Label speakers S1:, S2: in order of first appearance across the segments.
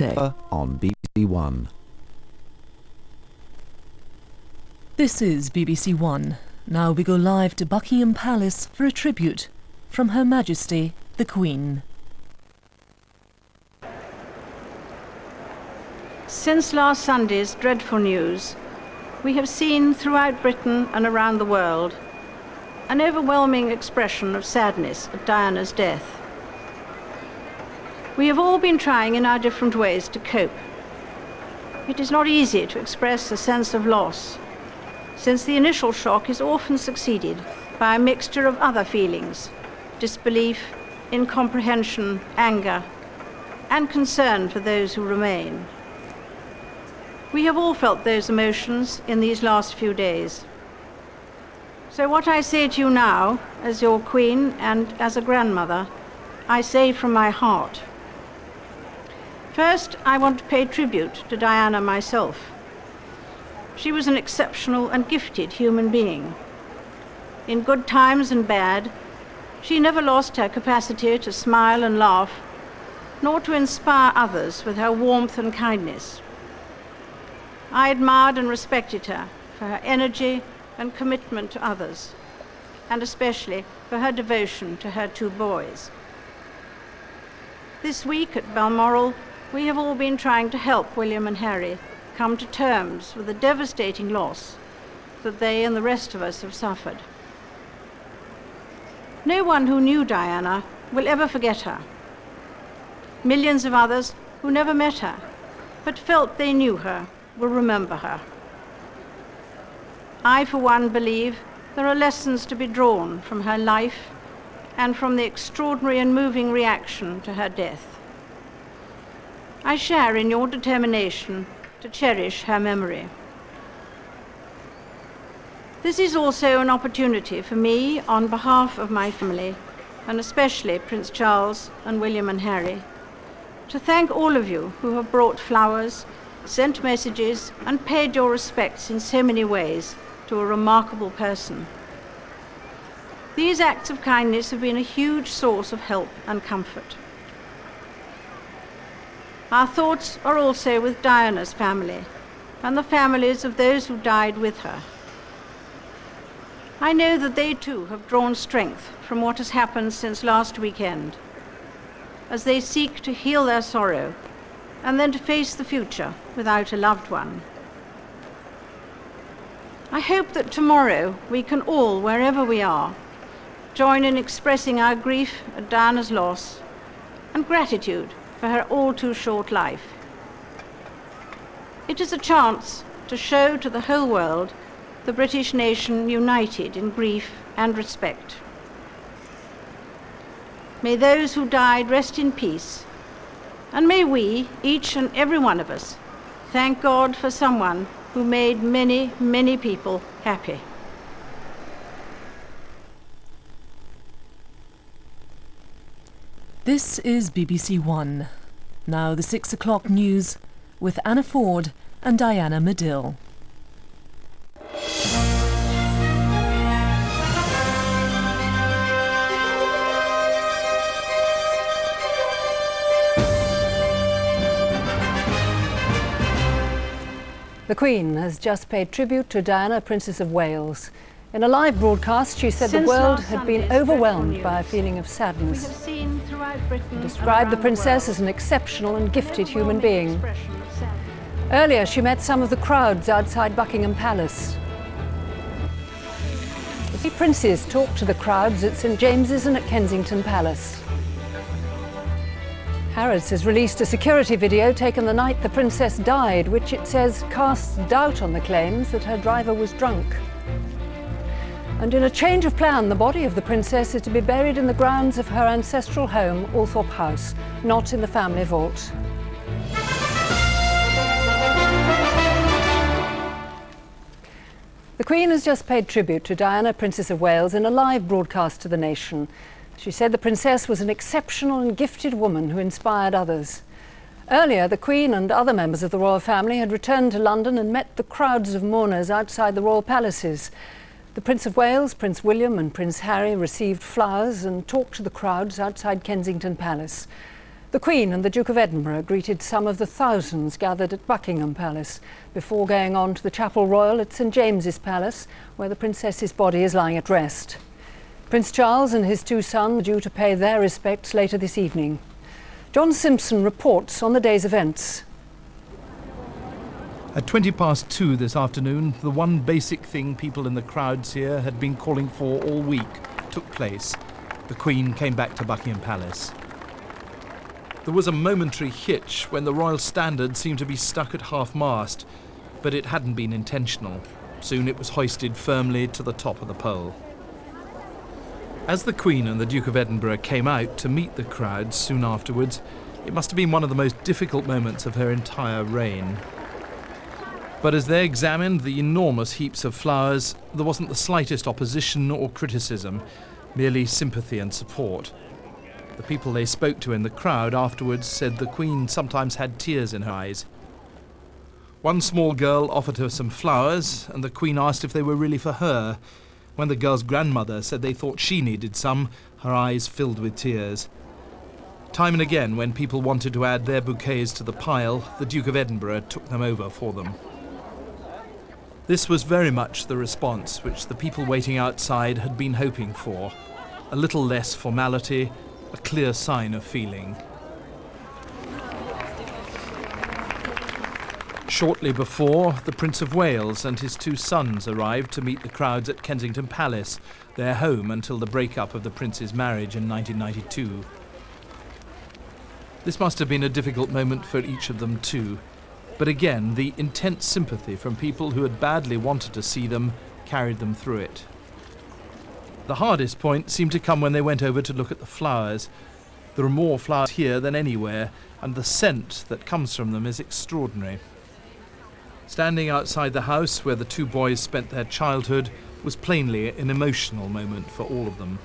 S1: on BBC One.
S2: This is BBC One. Now we go live to Buckingham Palace for a tribute from Her Majesty the Queen.
S3: Since last Sunday's dreadful news, we have seen throughout Britain and around the world an overwhelming expression of sadness at Diana's death. We have all been trying in our different ways to cope. It is not easy to express a sense of loss, since the initial shock is often succeeded by a mixture of other feelings: disbelief, incomprehension, anger, and concern for those who remain. We have all felt those emotions in these last few days. So what I say to you now, as your Queen and as a grandmother, I say from my heart. First, I want to pay tribute to Diana myself. She was an exceptional and gifted human being. In good times and bad, she never lost her capacity to smile and laugh, nor to inspire others with her warmth and kindness. I admired and respected her for her energy and commitment to others, and especially for her devotion to her two boys. This week at Balmoral, we have all been trying to help William and Harry come to terms with the devastating loss that they and the rest of us have suffered. No one who knew Diana will ever forget her. Millions of others who never met her, but felt they knew her, will remember her. I, for one, believe there are lessons to be drawn from her life and from the extraordinary and moving reaction to her death. I share in your determination to cherish her memory. This is also an opportunity for me, on behalf of my family, and especially Prince Charles and William and Harry, to thank all of you who have brought flowers, sent messages, and paid your respects in so many ways to a remarkable person. These acts of kindness have been a huge source of help and comfort. Our thoughts are also with Diana's family and the families of those who died with her. I know that they too have drawn strength from what has happened since last weekend, as they seek to heal their sorrow and then to face the future without a loved one. I hope that tomorrow we can all, wherever we are, join in expressing our grief at Diana's loss and gratitude for her all too short life. It is a chance to show to the whole world the British nation united in grief and respect. May those who died rest in peace, and may we, each and every one of us, thank God for someone who made many, many people happy.
S2: This is BBC One. Now the 6 o'clock news with Anna Ford and Diana Medill.
S4: The Queen has just paid tribute to Diana, Princess of Wales. In a live broadcast, she said the world had been overwhelmed by a feeling of sadness. She described the princess as an exceptional and gifted human being. Earlier, she met some of the crowds outside Buckingham Palace. The three princes talked to the crowds at St James's and at Kensington Palace. Harrods has released a security video taken the night the princess died, which it says casts doubt on the claims that her driver was drunk. And in a change of plan, the body of the princess is to be buried in the grounds of her ancestral home, Althorp House, not in the family vault. The Queen has just paid tribute to Diana, Princess of Wales, in a live broadcast to the nation. She said the princess was an exceptional and gifted woman who inspired others. Earlier, the Queen and other members of the royal family had returned to London and met the crowds of mourners outside the royal palaces. The Prince of Wales, Prince William and Prince Harry received flowers and talked to the crowds outside Kensington Palace. The Queen and the Duke of Edinburgh greeted some of the thousands gathered at Buckingham Palace before going on to the Chapel Royal at St James's Palace, where the Princess's body is lying at rest. Prince Charles and his two sons are due to pay their respects later this evening. John Simpson reports on the day's events.
S5: At 2:20 this afternoon, the one basic thing people in the crowds here had been calling for all week took place. The Queen came back to Buckingham Palace. There was a momentary hitch when the royal standard seemed to be stuck at half-mast, but it hadn't been intentional. Soon it was hoisted firmly to the top of the pole. As the Queen and the Duke of Edinburgh came out to meet the crowds soon afterwards, it must have been one of the most difficult moments of her entire reign. But as they examined the enormous heaps of flowers, there wasn't the slightest opposition or criticism, merely sympathy and support. The people they spoke to in the crowd afterwards said the Queen sometimes had tears in her eyes. One small girl offered her some flowers, and the Queen asked if they were really for her. When the girl's grandmother said they thought she needed some, her eyes filled with tears. Time and again, when people wanted to add their bouquets to the pile, the Duke of Edinburgh took them over for them. This was very much the response which the people waiting outside had been hoping for. A little less formality, a clear sign of feeling. Shortly before, the Prince of Wales and his two sons arrived to meet the crowds at Kensington Palace, their home until the breakup of the Prince's marriage in 1992. This must have been a difficult moment for each of them too. But again, the intense sympathy from people who had badly wanted to see them carried them through it. The hardest point seemed to come when they went over to look at the flowers. There are more flowers here than anywhere, and the scent that comes from them is extraordinary. Standing outside the house where the two boys spent their childhood was plainly an emotional moment for all of them.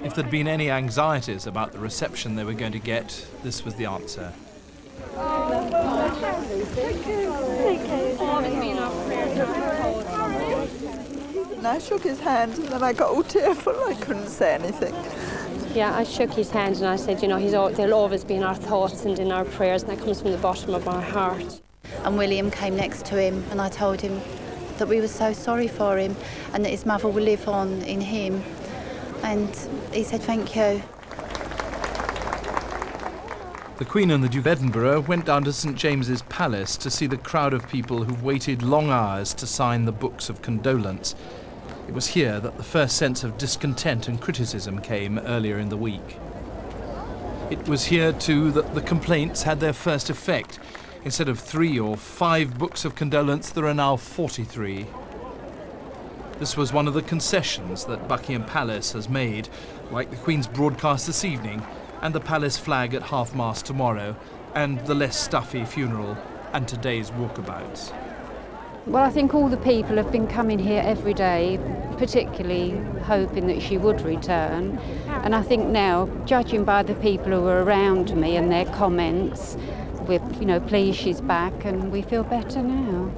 S5: If there'd been any anxieties about the reception they were going to get, this was the answer.
S6: And I shook his hand and then I got all tearful. I couldn't say anything.
S7: Yeah, I shook his hand and I said, you know, they'll always be in our thoughts and in our prayers, and that comes from the bottom of our heart.
S8: And William came next to him and I told him that we were so sorry for him and that his mother will live on in him. And he said, thank you.
S5: The Queen and the Duke of Edinburgh went down to St James's Palace to see the crowd of people who've waited long hours to sign the books of condolence. It was here that the first sense of discontent and criticism came earlier in the week. It was here, too, that the complaints had their first effect. Instead of 3 or 5 books of condolence, there are now 43. This was one of the concessions that Buckingham Palace has made, like the Queen's broadcast this evening, and the palace flag at half-mast tomorrow, and the less stuffy funeral, and today's walkabouts.
S9: Well, I think all the people have been coming here every day, particularly hoping that she would return. And I think now, judging by the people who were around me and their comments, we're, pleased she's back and we feel better now.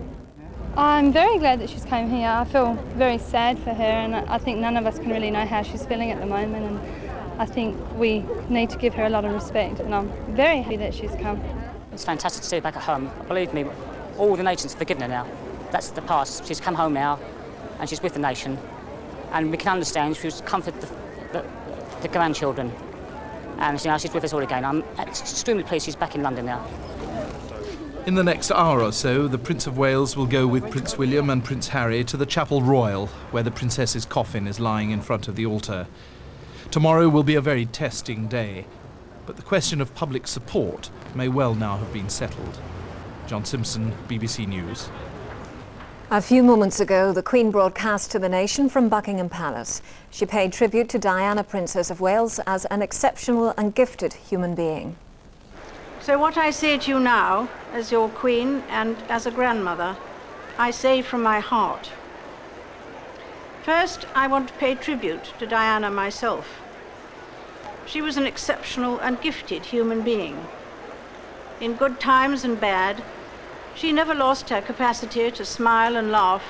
S10: I'm very glad that she's come here. I feel very sad for her, and I think none of us can really know how she's feeling at the moment, and I think we need to give her a lot of respect, and I'm very happy that she's come.
S11: It's fantastic to see her back at home. Believe me, all the nation's forgiven her now. That's the past. She's come home now, and she's with the nation, and we can understand she was comfort the grandchildren, and now she's with us all again. I'm extremely pleased she's back in London now.
S5: In the next hour or so, the Prince of Wales will go with Prince William and Prince Harry to the Chapel Royal, where the Princess's coffin is lying in front of the altar. Tomorrow will be a very testing day, but the question of public support may well now have been settled. John Simpson, BBC News.
S12: A few moments ago, the Queen broadcast to the nation from Buckingham Palace. She paid tribute to Diana, Princess of Wales, as an exceptional and gifted human being.
S3: So what I say to you now, as your Queen and as a grandmother, I say from my heart. First, I want to pay tribute to Diana myself. She was an exceptional and gifted human being. In good times and bad, she never lost her capacity to smile and laugh,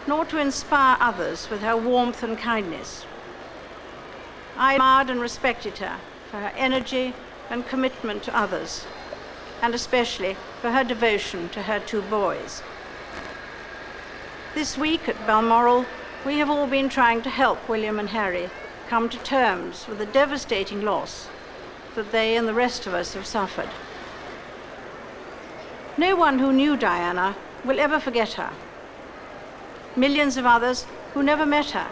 S3: nor to inspire others with her warmth and kindness. I admired and respected her for her energy and commitment to others, and especially for her devotion to her 2 boys. This week at Balmoral, we have all been trying to help William and Harry come to terms with the devastating loss that they and the rest of us have suffered. No one who knew Diana will ever forget her. Millions of others who never met her,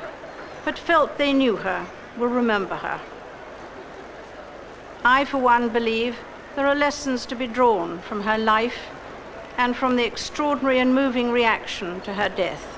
S3: but felt they knew her, will remember her. I, for one, believe there are lessons to be drawn from her life and from the extraordinary and moving reaction to her death.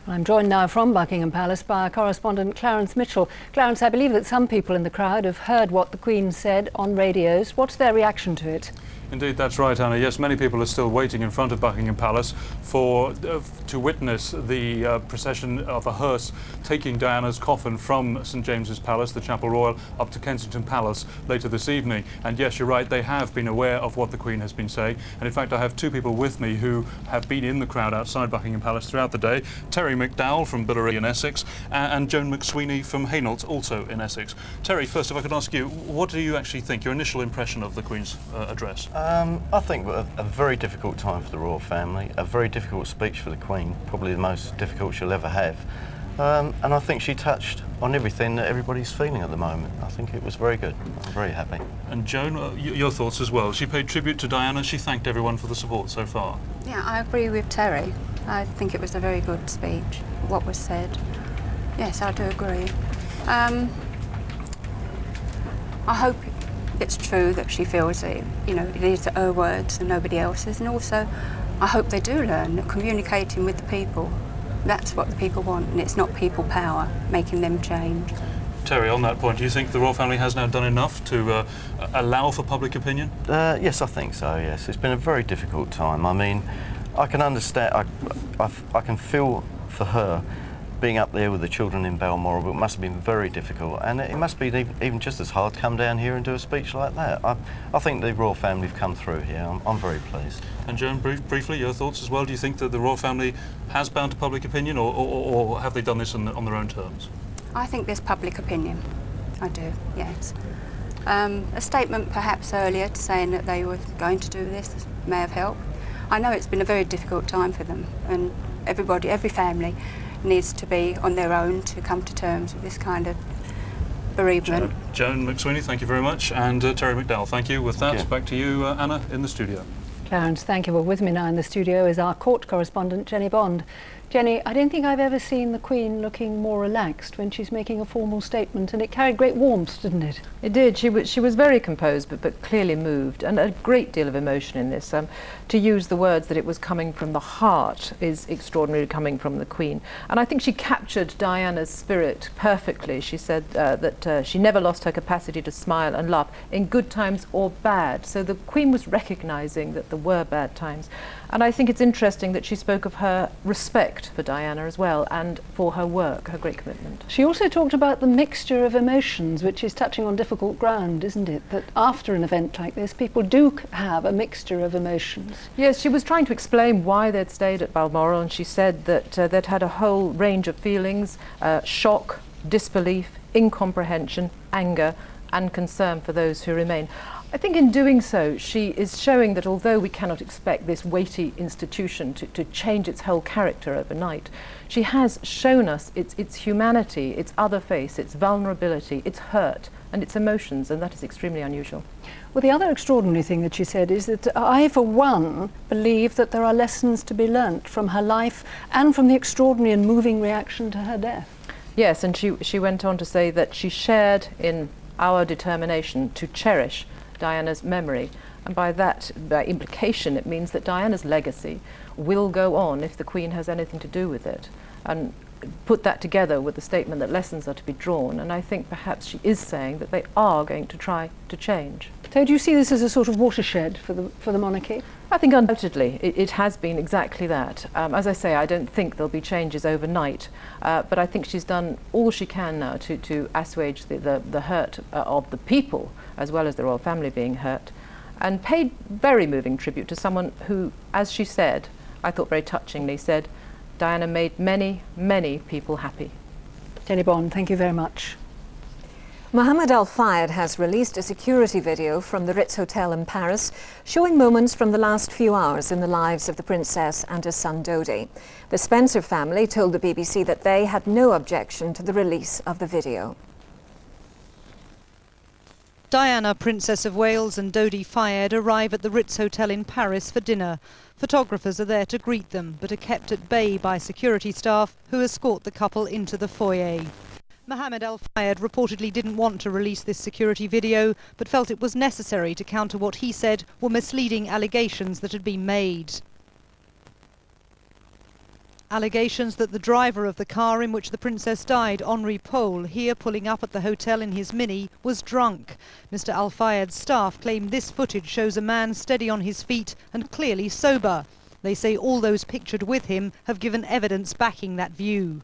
S4: I'm joined now from Buckingham Palace by our correspondent Clarence Mitchell. Clarence, I believe that some people in the crowd have heard what the Queen said on radios. What's their reaction to it?
S13: Indeed, that's right, Anna. Yes, many people are still waiting in front of Buckingham Palace to witness the procession of a hearse taking Diana's coffin from St James's Palace, the Chapel Royal, up to Kensington Palace later this evening. And yes, you're right, they have been aware of what the Queen has been saying. And in fact, I have 2 people with me who have been in the crowd outside Buckingham Palace throughout the day. Terry McDowell from Billericay in Essex and Joan McSweeney from Hainault, also in Essex. Terry, first, if I could ask you, what do you actually think, your initial impression of the Queen's address?
S14: I think a very difficult time for the royal family, a very difficult speech for the Queen, probably the most difficult she'll ever have. And I think she touched on everything that everybody's feeling at the moment. I think it was very good. I'm very happy.
S13: And Joan, your thoughts as well. She paid tribute to Diana. She thanked everyone for the support so far.
S15: Yeah, I agree with Terry. I think it was a very good speech, what was said. Yes, I do agree. I hope it's true that she feels it, it is her words and nobody else's, and also I hope they do learn that communicating with the people, that's what the people want, and it's not people power making them change.
S13: Terry, on that point, do you think the royal family has now done enough to allow for public opinion?
S14: Yes, I think so, yes. It's been a very difficult time. I mean, I can understand, I can feel for her being up there with the children in Balmoral, but it must have been very difficult, and it must be even just as hard to come down here and do a speech like that. I think the royal family have come through here. I'm very pleased.
S13: And Joan, briefly, your thoughts as well. Do you think that the royal family has bound to public opinion, or have they done this on their own terms?
S15: I think there's public opinion. I do, yes. A statement perhaps earlier saying that they were going to do this may have helped. I know it's been a very difficult time for them, and every family needs to be on their own to come to terms with this kind of bereavement.
S13: Joan McSweeney, thank you very much, and Terry McDowell, thank you. With that, back to you, Anna, in the studio.
S4: Clarence, thank you. Well, with me now in the studio is our court correspondent, Jenny Bond. Jenny, I don't think I've ever seen the Queen looking more relaxed when she's making a formal statement, and it carried great warmth, didn't it?
S16: It did. She was very composed, but clearly moved, and a great deal of emotion in this. To use the words that it was coming from the heart is extraordinary, coming from the Queen. And I think she captured Diana's spirit perfectly. She said that she never lost her capacity to smile and laugh in good times or bad. So the Queen was recognising that there were bad times. And I think it's interesting that she spoke of her respect for Diana as well, and for her work, her great commitment.
S4: She also talked about the mixture of emotions, which is touching on difficult ground, isn't it? That after an event like this, people do have a mixture of emotions.
S16: Yes, she was trying to explain why they'd stayed at Balmoral, and she said that they'd had a whole range of feelings, shock, disbelief, incomprehension, anger, and concern for those who remain. I think in doing so, she is showing that although we cannot expect this weighty institution to change its whole character overnight, she has shown us its humanity, its other face, its vulnerability, its hurt, and its emotions, and that is extremely unusual.
S4: Well, the other extraordinary thing that she said is that I, for one, believe that there are lessons to be learnt from her life and from the extraordinary and moving reaction to her death.
S16: Yes, and she went on to say that she shared in our determination to cherish Diana's memory, and by implication it means that Diana's legacy will go on if the Queen has anything to do with it, and put that together with the statement that lessons are to be drawn, and I think perhaps she is saying that they are going to try to change.
S4: So do you see this as a sort of watershed for the monarchy?
S16: I think undoubtedly it has been exactly that. As I say, I don't think there'll be changes overnight, but I think she's done all she can now to assuage the hurt of the people, as well as the royal family being hurt. and paid very moving tribute to someone who, as she said, I thought very touchingly, said, Diana made many, many people happy.
S4: Jenny Bond, thank you very much.
S12: Mohamed Al Fayed has released a security video from the Ritz Hotel in Paris showing moments from the last few hours in the lives of the princess and her son Dodi. The Spencer family told the BBC that they had no objection to the release of the video.
S17: Diana, Princess of Wales, and Dodi Fayed arrive at the Ritz Hotel in Paris for dinner. Photographers are there to greet them, but are kept at bay by security staff who escort the couple into the foyer. Mohamed Al Fayed reportedly didn't want to release this security video, but felt it was necessary to counter what he said were misleading allegations that had been made. Allegations that the driver of the car in which the princess died, Henri Paul, here pulling up at the hotel in his Mini, was drunk. Mr Al Fayed's staff claim this footage shows a man steady on his feet and clearly sober. They say all those pictured with him have given evidence backing that view.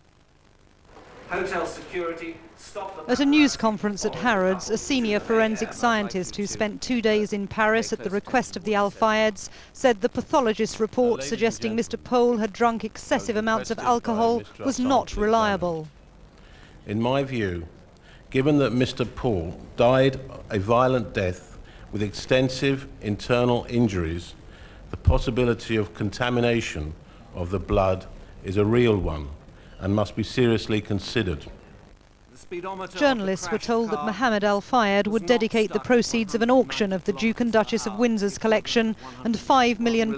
S18: Hotel security stopped.
S17: At a news conference at Harrods, a senior forensic scientist who spent 2 days in Paris at the request of the Al Fayeds said the pathologist's report suggesting Mr Paul had drunk excessive amounts of alcohol was not reliable.
S19: In my view, given that Mr Paul died a violent death with extensive internal injuries, the possibility of contamination of the blood is a real one and must be seriously considered.
S17: Journalists were told that Mohamed Al Fayed would dedicate the proceeds of an auction of the Duke and Duchess of Windsor's collection and £5 million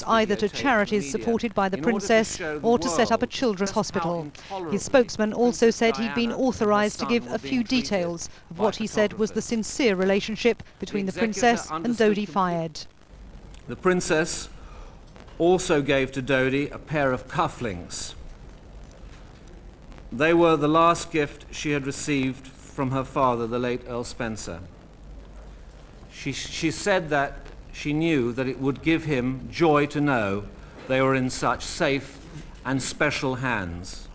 S17: either to charities supported by the princess or to set up a children's hospital. His spokesman also said he'd been authorised to give a few details of what he said was the sincere relationship between the princess and Dodi Fayed.
S18: The princess also gave to Dodi a pair of cufflinks. They were the last gift she had received from her father, the late Earl Spencer. She said that she knew that it would give him joy to know they were in such safe and special hands.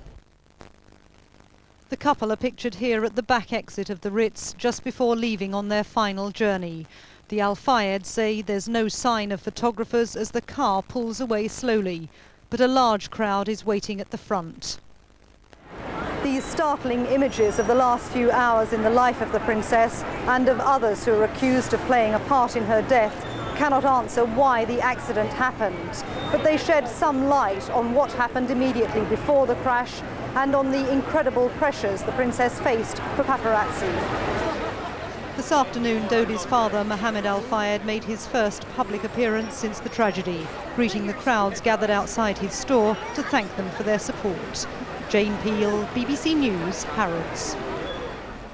S17: The couple are pictured here at the back exit of the Ritz just before leaving on their final journey. The Al Fayeds say there's no sign of photographers as the car pulls away slowly, but a large crowd is waiting at the front. These startling images of the last few hours in the life of the princess and of others who are accused of playing a part in her death cannot answer why the accident happened, but they shed some light on what happened immediately before the crash and on the incredible pressures the princess faced for paparazzi. This afternoon, Dodi's father, Mohamed Al Fayed, made his first public appearance since the tragedy, greeting the crowds gathered outside his store to thank them for their support. Jane Peel, BBC News, Harrods.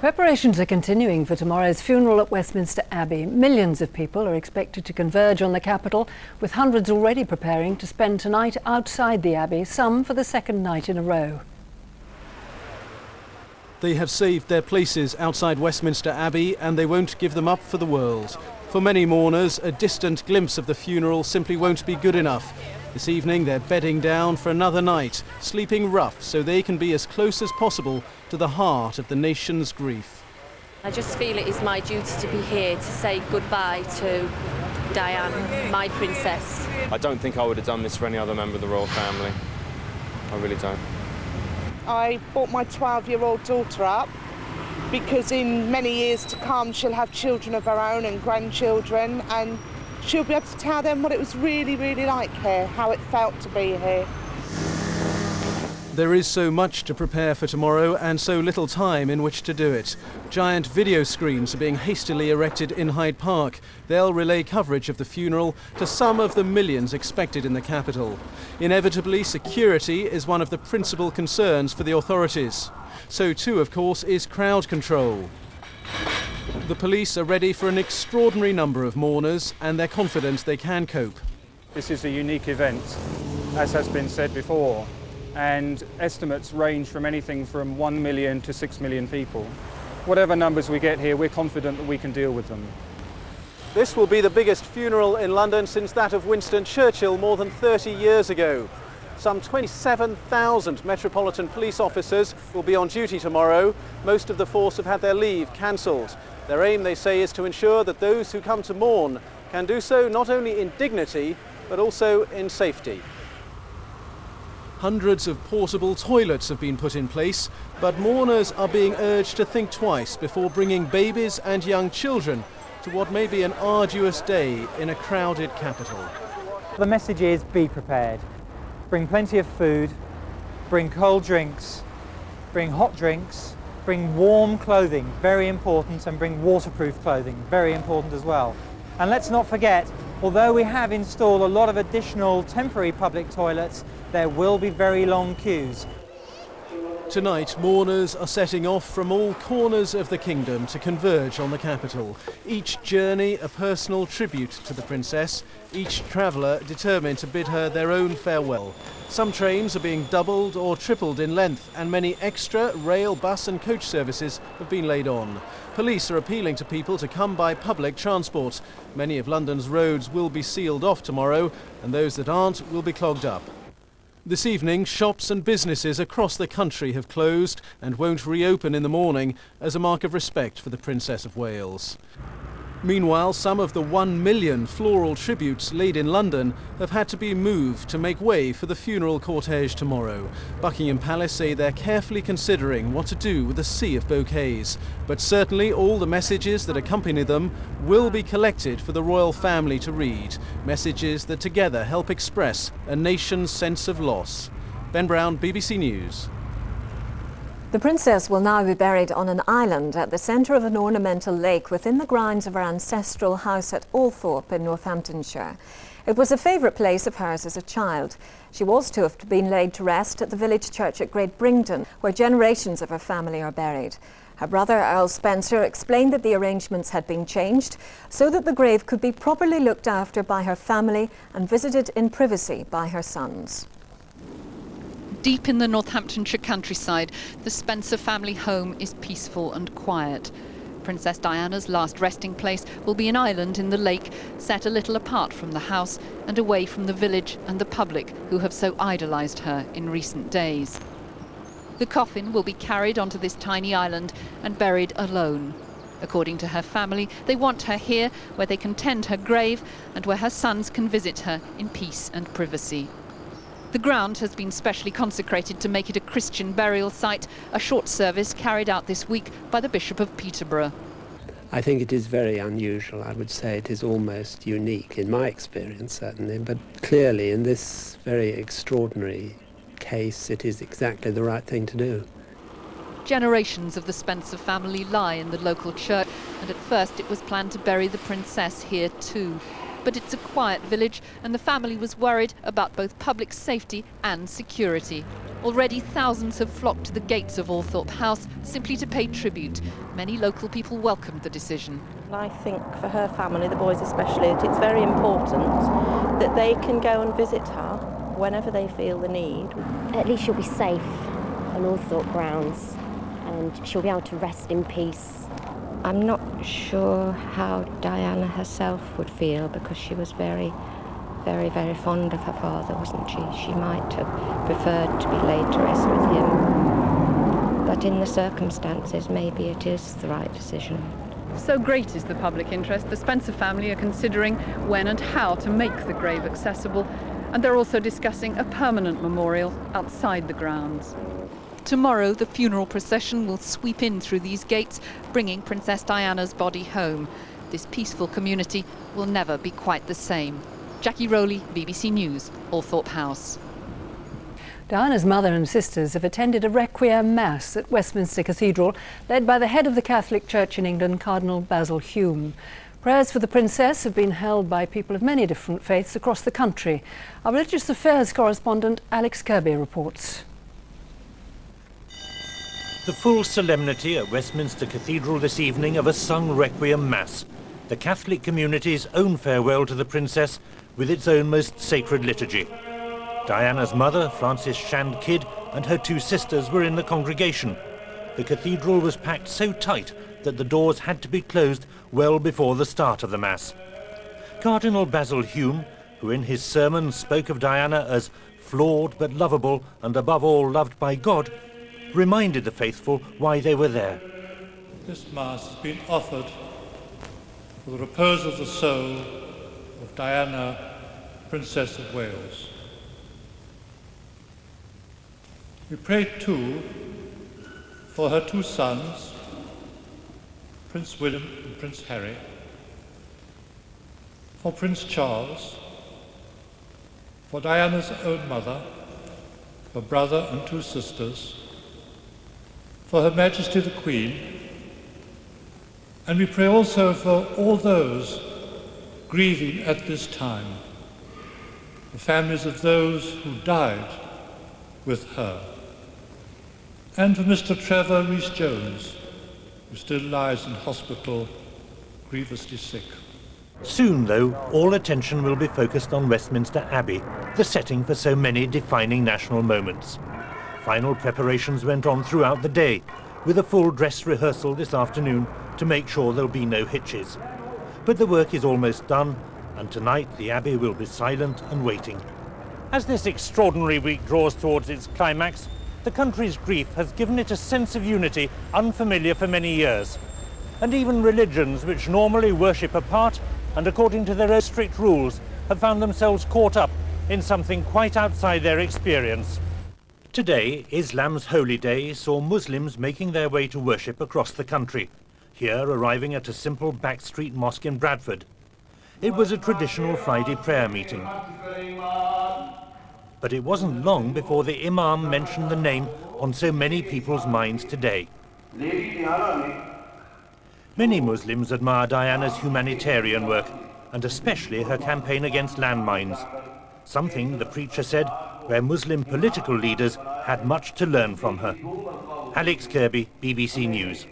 S4: Preparations are continuing for tomorrow's funeral at Westminster Abbey. Millions of people are expected to converge on the capital, with hundreds already preparing to spend tonight outside the Abbey, some for the second night in a row.
S5: They have saved their places outside Westminster Abbey and they won't give them up for the world. For many mourners, a distant glimpse of the funeral simply won't be good enough. This evening they're bedding down for another night, sleeping rough so they can be as close as possible to the heart of the nation's grief.
S20: I just feel it is my duty to be here to say goodbye to Diane, my princess.
S21: I don't think I would have done this for any other member of the royal family. I really don't.
S22: I brought my 12-year-old daughter up because in many years to come she'll have children of her own and grandchildren, and she'll be able to tell them what it was really, really like here, how it felt to be here.
S5: There is so much to prepare for tomorrow and so little time in which to do it. Giant video screens are being hastily erected in Hyde Park. They'll relay coverage of the funeral to some of the millions expected in the capital. Inevitably, security is one of the principal concerns for the authorities. So too, of course, is crowd control. The police are ready for an extraordinary number of mourners and they're confident they can cope.
S23: This is a unique event, as has been said before, and estimates range from anything from 1 million to 6 million people. Whatever numbers we get here, we're confident that we can deal with them.
S5: This will be the biggest funeral in London since that of Winston Churchill more than 30 years ago. Some 27,000 Metropolitan Police officers will be on duty tomorrow. Most of the force have had their leave cancelled. Their aim, they say, is to ensure that those who come to mourn
S1: can do so not only in dignity, but also in safety.
S5: Hundreds of portable toilets have been put in place, but mourners are being urged to think twice before bringing babies and young children to what may be an arduous day in a crowded capital.
S2: The message is be prepared. Bring plenty of food, bring cold drinks, bring hot drinks, bring warm clothing, very important, and bring waterproof clothing, very important as well. And let's not forget, although we have installed a lot of additional temporary public toilets, there will be very long queues.
S5: Tonight, mourners are setting off from all corners of the kingdom to converge on the capital. Each journey a personal tribute to the princess, each traveller determined to bid her their own farewell. Some trains are being doubled or tripled in length, and many extra rail, bus and coach services have been laid on. Police are appealing to people to come by public transport. Many of London's roads will be sealed off tomorrow, and those that aren't will be clogged up. This evening, shops and businesses across the country have closed and won't reopen in the morning as a mark of respect for the Princess of Wales. Meanwhile, some of the 1 million floral tributes laid in London have had to be moved to make way for the funeral cortege tomorrow. Buckingham Palace say they're carefully considering what to do with the sea of bouquets, but certainly all the messages that accompany them will be collected for the royal family to read, messages that together help express a nation's sense of loss. Ben Brown, BBC News.
S12: The princess will now be buried on an island at the centre of an ornamental lake within the grounds of her ancestral house at Althorpe in Northamptonshire. It was a favourite place of hers as a child. She was to have been laid to rest at the village church at Great Brington, where generations of her family are buried. Her brother, Earl Spencer, explained that the arrangements had been changed so that the grave could be properly looked after by her family and visited in privacy by her sons.
S6: Deep in the Northamptonshire countryside, the Spencer family home is peaceful and quiet. Princess Diana's last resting place will be an island in the lake, set a little apart from the house and away from the village and the public who have so idolised her in recent days. The coffin will be carried onto this tiny island and buried alone. According to her family, they want her here, where they can tend her grave and where her sons can visit her in peace and privacy. The ground has been specially consecrated to make it a Christian burial site, a short service carried out this week by the Bishop of Peterborough.
S24: I think it is very unusual. I would say it is almost unique in my experience, certainly, but clearly in this very extraordinary case, it is exactly the right thing to do.
S6: Generations of the Spencer family lie in the local church, and at first it was planned to bury the princess here too. But it's a quiet village, and the family was worried about both public safety and security. Already thousands have flocked to the gates of Althorpe House simply to pay tribute. Many local people welcomed the decision.
S25: I think for her family, the boys especially, it's very important that they can go and visit her whenever they feel the need.
S26: At least she'll be safe on Althorpe grounds, and she'll be able to rest in peace.
S27: I'm not sure how Diana herself would feel, because she was very, very, very fond of her father, wasn't she? She might have preferred to be laid to rest with him. But in the circumstances, maybe it is the right decision.
S6: So great is the public interest, the Spencer family are considering when and how to make the grave accessible, and they're also discussing a permanent memorial outside the grounds. Tomorrow, the funeral procession will sweep in through these gates, bringing Princess Diana's body home. This peaceful community will never be quite the same. Jackie Rowley, BBC News, Althorpe House.
S4: Diana's mother and sisters have attended a requiem mass at Westminster Cathedral, led by the head of the Catholic Church in England, Cardinal BASIL HUME. Prayers for the princess have been held by people of many different faiths across the country. Our religious affairs correspondent Alex Kirby reports.
S28: The full solemnity at Westminster Cathedral this evening of a sung requiem mass, the Catholic community's own farewell to the princess with its own most sacred liturgy. Diana's mother, Frances Shand Kidd, and her two sisters were in the congregation. The cathedral was packed so tight that the doors had to be closed well before the start of the mass. Cardinal BASIL HUME, who in his sermon spoke of Diana as flawed but lovable and above all loved by God, reminded the faithful why they were there.
S29: This Mass has been offered for the repose of the soul
S3: of Diana, Princess of Wales. We pray too for her two sons, Prince William and Prince Harry, for Prince Charles, for Diana's own mother, her brother and two sisters, for Her Majesty the Queen, and we pray also for all those grieving at this time, the families of those who died with her, and for Mr. Trevor Rhys-Jones, who still lies in hospital, grievously sick.
S28: Soon, though, all attention will be focused on Westminster Abbey, the setting for so many defining national moments. Final preparations went on throughout the day, with a full dress rehearsal this afternoon to make sure there'll be no hitches. But the work is almost done, and tonight the Abbey will be silent and waiting. As this extraordinary week draws towards its climax, the country's grief has given it a sense of unity unfamiliar for many years. And even religions which normally worship apart and according to their own strict rules have found themselves caught up in something quite outside their experience. Today, Islam's holy day saw Muslims making their way to worship across the country, here arriving at a simple backstreet mosque in Bradford. It was a traditional Friday prayer meeting. But it wasn't long before the Imam mentioned the name on so many people's minds today. Many Muslims admire Diana's humanitarian work, and especially her campaign against landmines, something, the preacher said, where Muslim political leaders had much to learn from her. Alex Kirby, BBC News.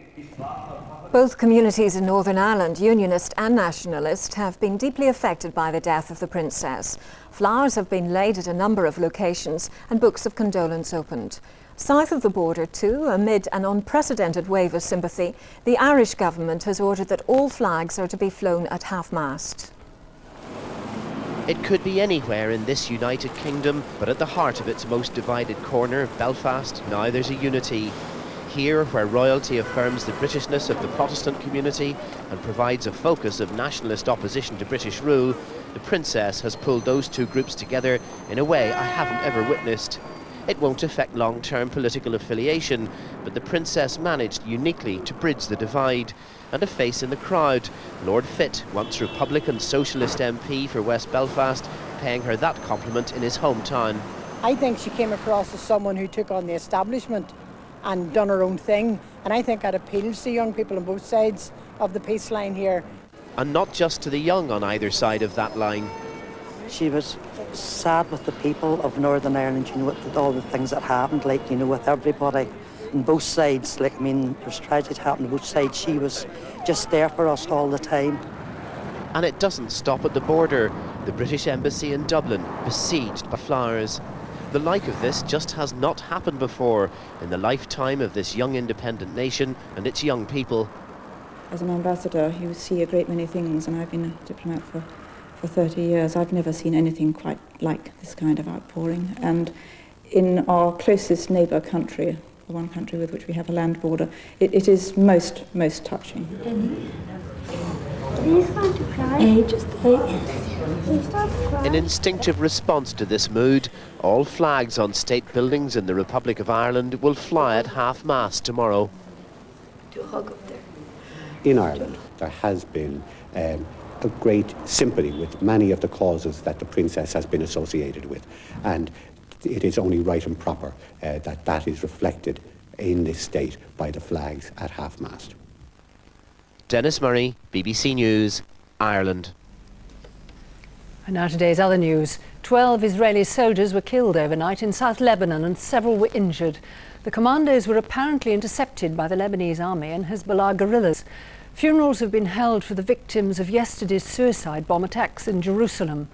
S12: Both communities in Northern Ireland, Unionist and Nationalist, have been deeply affected by the death of the Princess. Flowers have been laid at a number of locations and books of condolence opened. South of the border too, amid an unprecedented wave of sympathy, the Irish government has ordered that all flags are to be flown at half-mast.
S7: It could be anywhere in this United Kingdom, but at the heart of its most divided corner, Belfast, now there's a unity. Here, where royalty affirms the Britishness of the Protestant community and provides a focus of nationalist opposition to British rule, the Princess has pulled those two groups together in a way I haven't ever witnessed. It won't affect long-term political affiliation, but the Princess managed uniquely to bridge the divide. And a face in the crowd, Lord Fitt, once Republican Socialist MP for West Belfast, paying her that compliment in his hometown.
S8: I think she came across as someone who took on the establishment and done her own thing, and I think that appeals to young people on both sides of the peace line here.
S7: And not just to the young on either side of that line.
S9: She was sad with the people of Northern Ireland, you know, with all the things that happened, like, you know, with everybody on both sides. Like, I mean, there's tragedy happening on both sides. She was just there for us all the time.
S7: And it doesn't stop at the border. The British Embassy in Dublin, besieged by flowers. The like of this just has not happened before in the lifetime of this young independent nation and its young people.
S10: As an ambassador, you see a great many things, and I've been a diplomat for 30 years. I've never seen anything quite like this kind of outpouring. And in our closest neighbour country, the one country with which we have a land border, it is most touching.
S7: In instinctive response to this mood, all flags on state buildings in the Republic of Ireland will fly at half-mast tomorrow.
S10: Do a hug up there.
S11: In Ireland, there has been a great sympathy with many of the causes that the Princess has been associated with, and it is only right and proper that is reflected in this state by the flags at half-mast.
S7: Dennis Murray, BBC News, Ireland.
S4: And now today's other news. 12 Israeli soldiers were killed overnight in South Lebanon and several were injured. The commandos were apparently intercepted by the Lebanese army and Hezbollah guerrillas. Funerals have been held for the victims of yesterday's suicide bomb attacks in Jerusalem.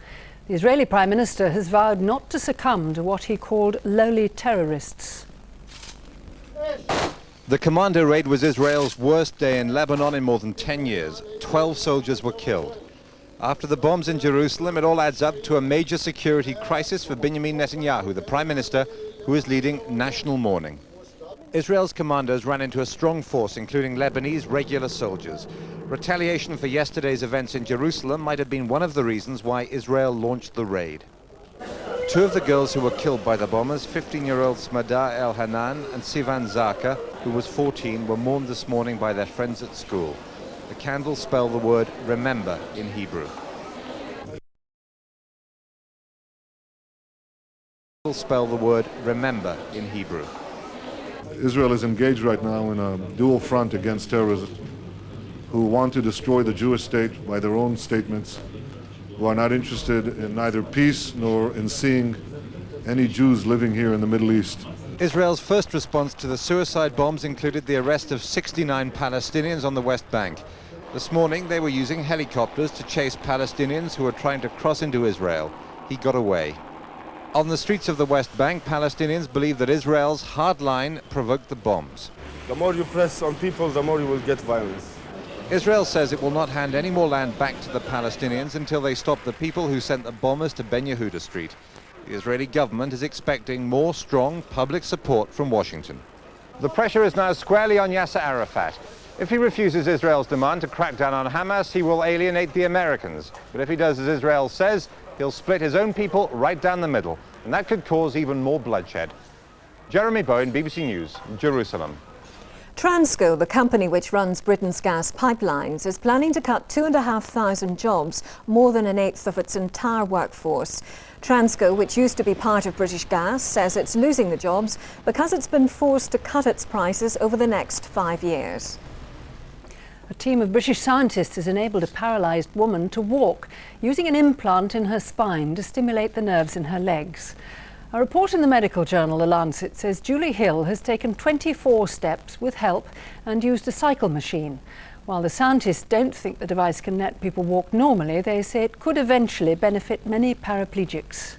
S4: The Israeli Prime Minister has vowed not to succumb to what he called lowly terrorists.
S14: The commando raid was Israel's worst day in Lebanon in more than 10 years. 12 soldiers were killed. After the bombs in Jerusalem, it all adds up to a major security crisis for Benjamin Netanyahu, the Prime Minister, who is leading national mourning. Israel's commandos ran into a strong force, including Lebanese regular soldiers. Retaliation for yesterday's events in Jerusalem might have been one of the reasons why Israel launched the raid. Two of the girls who were killed by the bombers, 15-year-old Smada El-Hanan and Sivan Zaka, who was 14, were mourned this morning by their friends at school. The candles spell the word remember in Hebrew. Spell the word remember in Hebrew.
S13: Israel is engaged right now in a dual front against terrorism, who want to destroy the Jewish state by their own statements, who are not interested in neither peace nor in seeing any Jews living here in the Middle East.
S14: Israel's first response to the suicide bombs included the arrest of 69 Palestinians on the West Bank. This morning they were using helicopters to chase Palestinians who were trying to cross into Israel. He got away. On the streets of the West Bank, Palestinians believe that Israel's hard line provoked the bombs.
S15: The more you press on people, the more you will get violence.
S14: Israel says it will not hand any more land back to the Palestinians until they stop the people who sent the bombers to Ben Yehuda Street. The Israeli government is expecting more strong public support from Washington. The pressure is now squarely on Yasser Arafat. If he refuses Israel's demand to crack down on Hamas, he will alienate the Americans. But if he does as Israel says, he'll split his own people right down the middle, and that could cause even more bloodshed. Jeremy Bowen, BBC News, Jerusalem.
S12: Transco, the company which runs Britain's gas pipelines, is planning to cut 2,500 jobs, more than an eighth of its entire workforce. Transco, which used to be part of British Gas, says it's losing the jobs because it's been forced to cut its prices over the next 5 years.
S4: A team of British scientists has enabled a paralysed woman to walk using an implant in her spine to stimulate the nerves in her legs. A report in the medical journal The Lancet says Julie Hill has taken 24 steps with help and used a cycle machine. While the scientists don't think the device can let people walk normally, they say it could eventually benefit many paraplegics.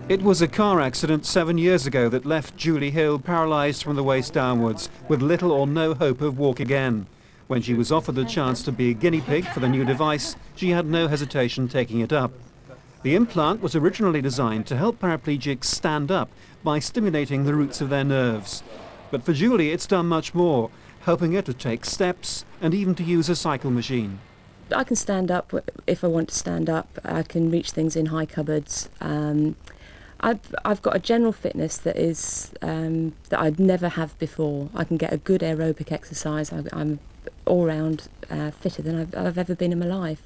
S16: It was a car accident 7 years ago that left Julie Hill paralysed from the waist downwards, with little or no hope of walking again. When she was offered the chance to be a guinea pig for the new device, she had no hesitation taking it up. The implant was originally designed to help paraplegics stand up by stimulating the roots of their nerves. But for Julie, it's done much more, helping her to take steps and even to use a cycle machine.
S10: I can stand up if I want to stand up. I can reach things in high cupboards. I've got a general fitness that is that I'd never have before. I can get a good aerobic exercise. I'm all round fitter than I've ever been in my life.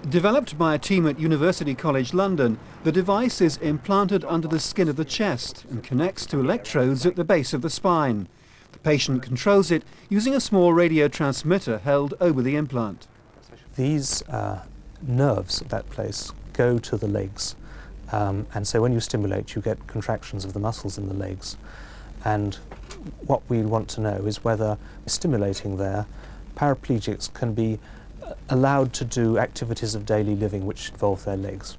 S16: Developed by a team at University College London, the device is implanted under the skin of the chest and connects to electrodes at the base of the spine. The patient controls it using a small radio transmitter held over the implant.
S17: These nerves at that place go to the legs, and so when you stimulate you get contractions of the muscles in the legs, and what we want to know is whether stimulating there paraplegics can be allowed to do activities of daily living which involve their legs.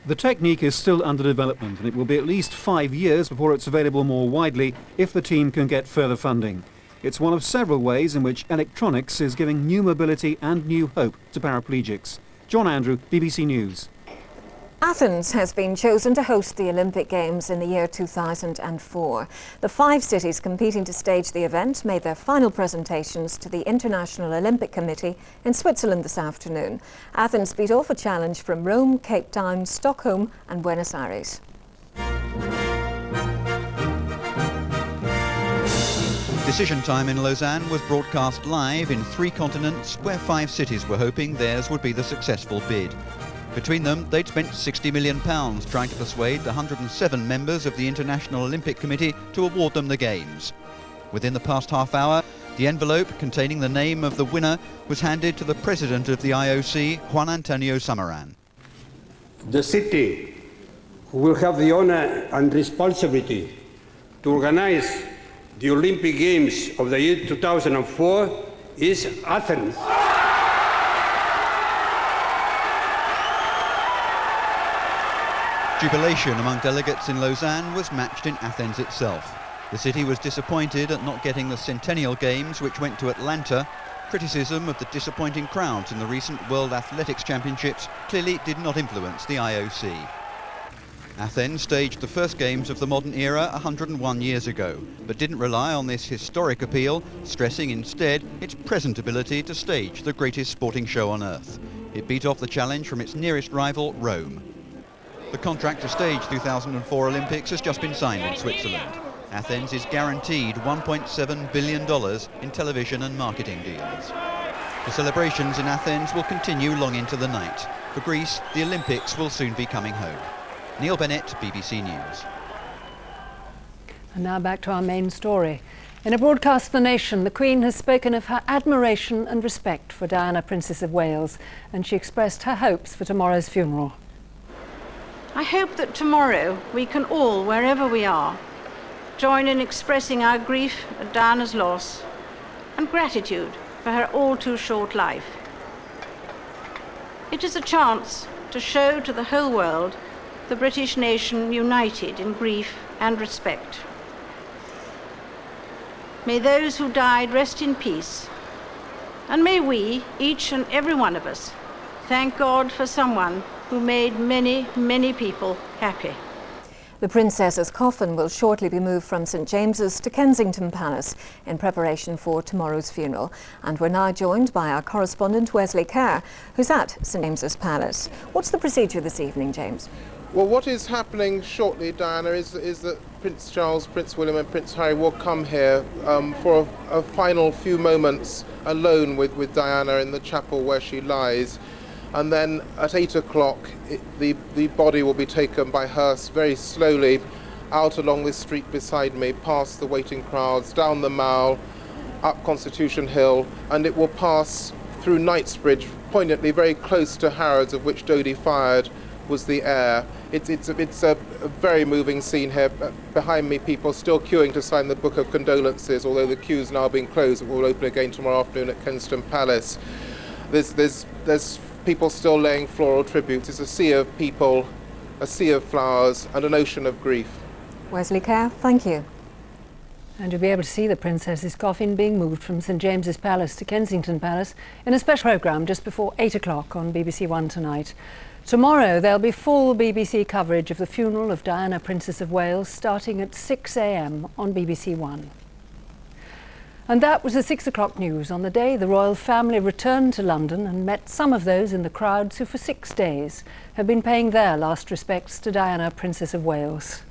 S16: The technique is still under development and it will be at least 5 years before it's available more widely if the team can get further funding. It's one of several ways in which electronics is giving new mobility and new hope to paraplegics. John Andrew, BBC News.
S12: Athens has been chosen to host the Olympic Games in the year 2004. The 5 cities competing to stage the event made their final presentations to the International Olympic Committee in Switzerland this afternoon. Athens beat off a challenge from Rome, Cape Town, Stockholm and Buenos Aires.
S18: Decision Time in Lausanne was broadcast live in 3 continents where 5 cities were hoping theirs would be the successful bid. Between them, they'd spent £60 million trying to persuade the 107 members of the International Olympic Committee to award them the Games. Within the past half hour, the envelope containing the name of the winner was handed to the president of the IOC, Juan Antonio Samaranch.
S19: The city who will have the honor and responsibility to organize the Olympic Games of the year 2004 is Athens.
S18: Jubilation among delegates in Lausanne was matched in Athens itself. The city was disappointed at not getting the Centennial Games, which went to Atlanta. Criticism of the disappointing crowds in the recent World Athletics Championships clearly did not influence the IOC. Athens staged the first games of the modern era 101 years ago, but didn't rely on this historic appeal, stressing instead its present ability to stage the greatest sporting show on earth. It beat off the challenge from its nearest rival, Rome. The contract to stage 2004 Olympics has just been signed in Switzerland. Athens is guaranteed $1.7 billion in television and marketing deals. The celebrations in Athens will continue long into the night. For Greece, the Olympics will soon be coming home. Neil Bennett, BBC News.
S4: And now back to our main story. In a broadcast to the nation, the Queen has spoken of her admiration and respect for Diana, Princess of Wales, and she expressed her hopes for tomorrow's funeral.
S1: I hope that tomorrow we can all, wherever we are, join in expressing our grief at Diana's loss and gratitude for her all too short life. It is a chance to show to the whole world the British nation united in grief and respect. May those who died rest in peace, and may we, each and every one of us, thank God for someone who made many, many people happy.
S12: The Princess's coffin will shortly be moved from St James's to Kensington Palace in preparation for tomorrow's funeral. And we're now joined by our correspondent Wesley Kerr, who's at St James's Palace. What's the procedure this evening, James?
S2: Well, what is happening shortly, Diana, is that Prince Charles, Prince William and Prince Harry will come here for a final few moments alone with Diana in the chapel where she lies. And then at 8 o'clock, the body will be taken by hearse very slowly out along this street beside me, past the waiting crowds, down the Mall, up Constitution Hill, and it will pass through Knightsbridge, poignantly very close to Harrods, of which Dodie Fayed was the heir. It's a very moving scene here. Behind me, people still queuing to sign the Book of Condolences, although the queue's now been closed. It will open again tomorrow afternoon at Kensington Palace. There's people still laying floral tributes. It's a sea of people, a sea of flowers, and an ocean of grief.
S12: Wesley Kerr, thank you.
S4: And you'll be able to see the Princess's coffin being moved from St James's Palace to Kensington Palace in a special programme just before 8 o'clock on BBC One tonight. Tomorrow there'll be full BBC coverage of the funeral of Diana, Princess of Wales, starting at 6 a.m. on BBC One. And that was the 6 o'clock news on the day the royal family returned to London and met some of those in the crowds who for 6 days have been paying their last respects to Diana, Princess of Wales.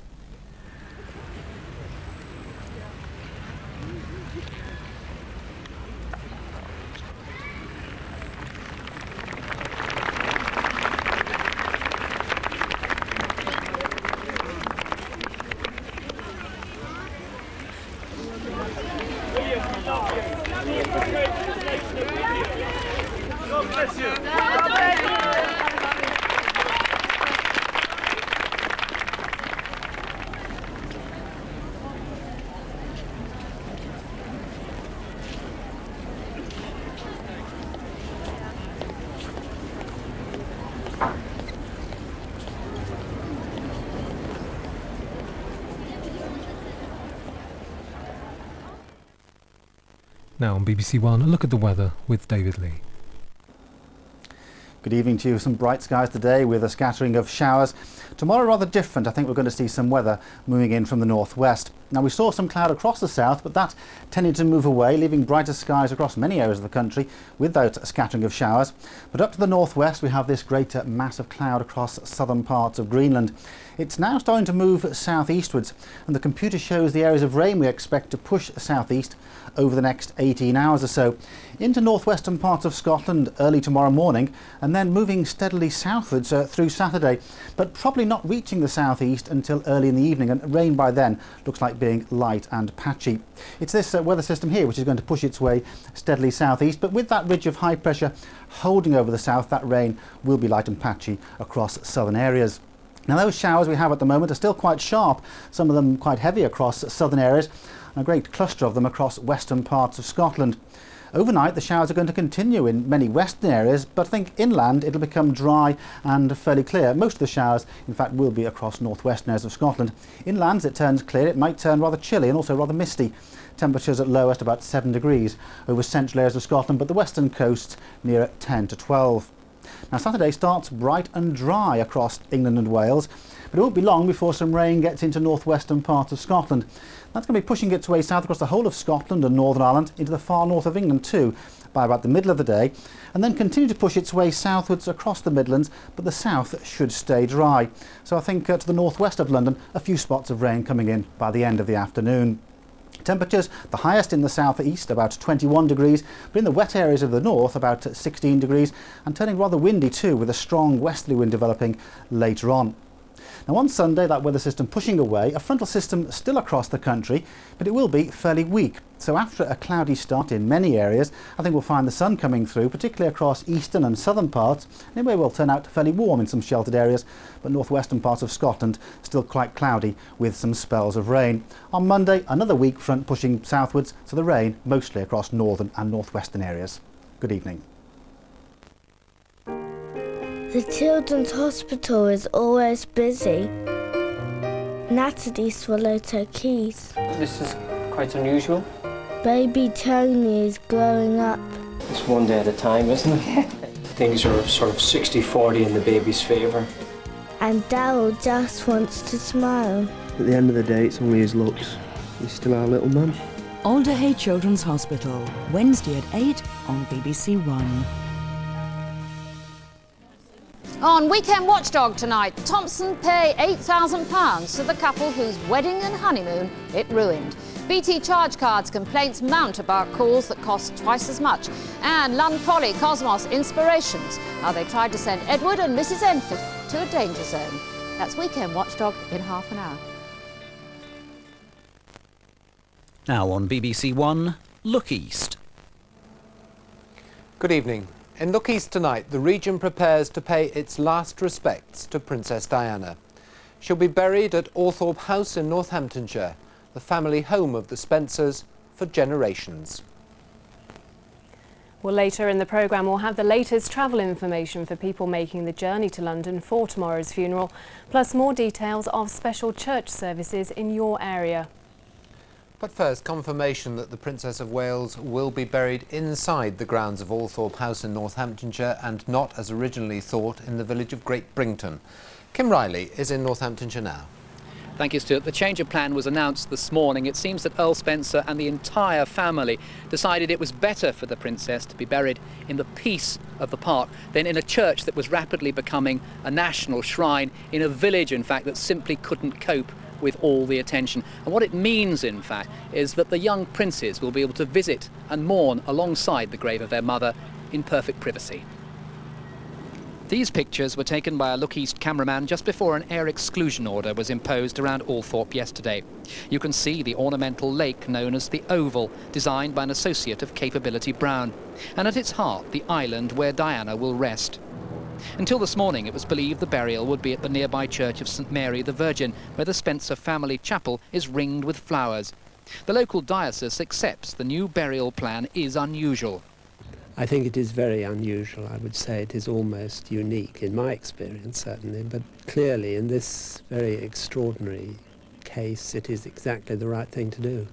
S5: Now on BBC One, a look at the weather with David Lee.
S20: Good evening to you. Some bright skies today with a scattering of showers. Tomorrow rather different. I think we're going to see some weather moving in from the northwest. Now we saw some cloud across the south, but that tended to move away, leaving brighter skies across many areas of the country without a scattering of showers. But up to the northwest we have this greater mass of cloud across southern parts of Greenland. It's now starting to move southeastwards, and the computer shows the areas of rain we expect to push southeast over the next 18 hours or so into northwestern parts of Scotland early tomorrow morning, and then moving steadily southwards through Saturday, but probably not reaching the southeast until early in the evening, and rain by then looks like being light and patchy. It's this weather system here which is going to push its way steadily southeast, but with that ridge of high pressure holding over the south, that rain will be light and patchy across southern areas. Now those showers we have at the moment are still quite sharp, some of them quite heavy across southern areas, and a great cluster of them across western parts of Scotland. Overnight the showers are going to continue in many western areas, but I think inland it'll become dry and fairly clear. Most of the showers in fact will be across northwestern areas of Scotland. Inland as it turns clear, it might turn rather chilly and also rather misty. Temperatures at lowest about 7 degrees over central areas of Scotland, but the western coast near 10 to 12. Now Saturday starts bright and dry across England and Wales, but it won't be long before some rain gets into northwestern parts of Scotland. That's going to be pushing its way south across the whole of Scotland and Northern Ireland into the far north of England too by about the middle of the day, and then continue to push its way southwards across the Midlands, but the south should stay dry. So I think to the northwest of London, a few spots of rain coming in by the end of the afternoon. Temperatures, the highest in the south east, about 21 degrees, but in the wet areas of the north, about 16 degrees, and turning rather windy too, with a strong westerly wind developing later on. Now on Sunday, that weather system pushing away, a frontal system still across the country, but it will be fairly weak. So after a cloudy start in many areas, I think we'll find the sun coming through, particularly across eastern and southern parts, and it may well turn out fairly warm in some sheltered areas, but northwestern parts of Scotland still quite cloudy with some spells of rain. On Monday, another weak front pushing southwards, so the rain mostly across northern and northwestern areas. Good evening.
S6: The Children's Hospital is always busy. Natalie swallowed her keys.
S21: This is quite unusual.
S6: Baby Tony is growing up.
S21: It's one day at a time, isn't it? Things are sort of 60-40 in the baby's favour.
S6: And Daryl just wants to smile.
S22: At the end of the day, it's only his looks. He's still our little man.
S23: Alderhay Children's Hospital, Wednesday at 8 on BBC One.
S24: On Weekend Watchdog tonight, Thompson pay £8,000 to the couple whose wedding and honeymoon it ruined. BT charge cards complaints mount about calls that cost twice as much. And Lund Poly Cosmos Inspirations, how they tried to send Edward and Mrs Enfield to a danger zone. That's Weekend Watchdog in half an hour.
S25: Now on BBC One, Look East.
S26: Good evening. In Look East tonight, the region prepares to pay its last respects to Princess Diana. She'll be buried at Althorpe House in Northamptonshire, the family home of the Spencers for generations.
S27: Well, later in the programme, we'll have the latest travel information for people making the journey to London for tomorrow's funeral, plus more details of special church services in your area.
S26: But first, confirmation that the Princess of Wales will be buried inside the grounds of Althorpe House in Northamptonshire and not, as originally thought, in the village of Great Brington. Kim Riley is in Northamptonshire now.
S29: Thank you, Stuart. The change of plan was announced this morning. It seems that Earl Spencer and the entire family decided it was better for the Princess to be buried in the peace of the park than in a church that was rapidly becoming a national shrine, in a village, in fact, that simply couldn't cope with all the attention. And what it means, in fact, is that the young princes will be able to visit and mourn alongside the grave of their mother in perfect privacy. These pictures were taken by a Look East cameraman just before an air exclusion order was imposed around Althorpe yesterday. You can see the ornamental lake known as the Oval, designed by an associate of Capability Brown, and at its heart the island where Diana will rest. Until this morning, it was believed the burial would be at the nearby church of St Mary the Virgin, where the Spencer family chapel is ringed with flowers. The local diocese accepts the new burial plan is unusual.
S22: I think it is very unusual. I would say it is almost unique, in my experience certainly, but clearly in this very extraordinary case, it is exactly the right thing to do.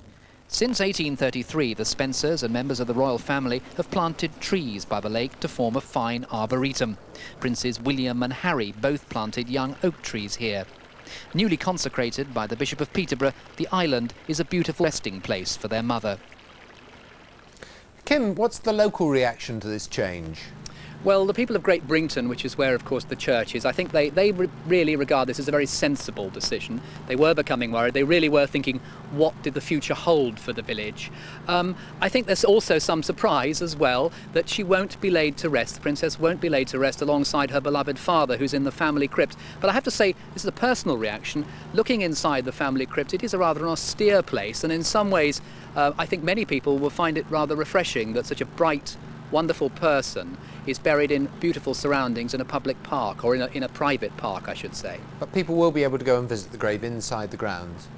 S29: Since 1833, the Spencers and members of the royal family have planted trees by the lake to form a fine arboretum. Princes William and Harry both planted young oak trees here. Newly consecrated by the Bishop of Peterborough, the island is a beautiful resting place for their mother.
S26: Kim, what's the local reaction to this change?
S29: Well, the people of Great Brington, which is where, of course, the church is, I think they really regard this as a very sensible decision. They were becoming worried. They really were thinking, what did the future hold for the village? I think there's also some surprise as well that she won't be laid to rest. The princess won't be laid to rest alongside her beloved father, who's in the family crypt. But I have to say, this is a personal reaction. Looking inside the family crypt, it is a rather austere place, and in some ways, I think many people will find it rather refreshing that such a bright, wonderful person is buried in beautiful surroundings in a public park, or in a private park, I should say.
S26: But people will be able to go and visit the grave inside the grounds?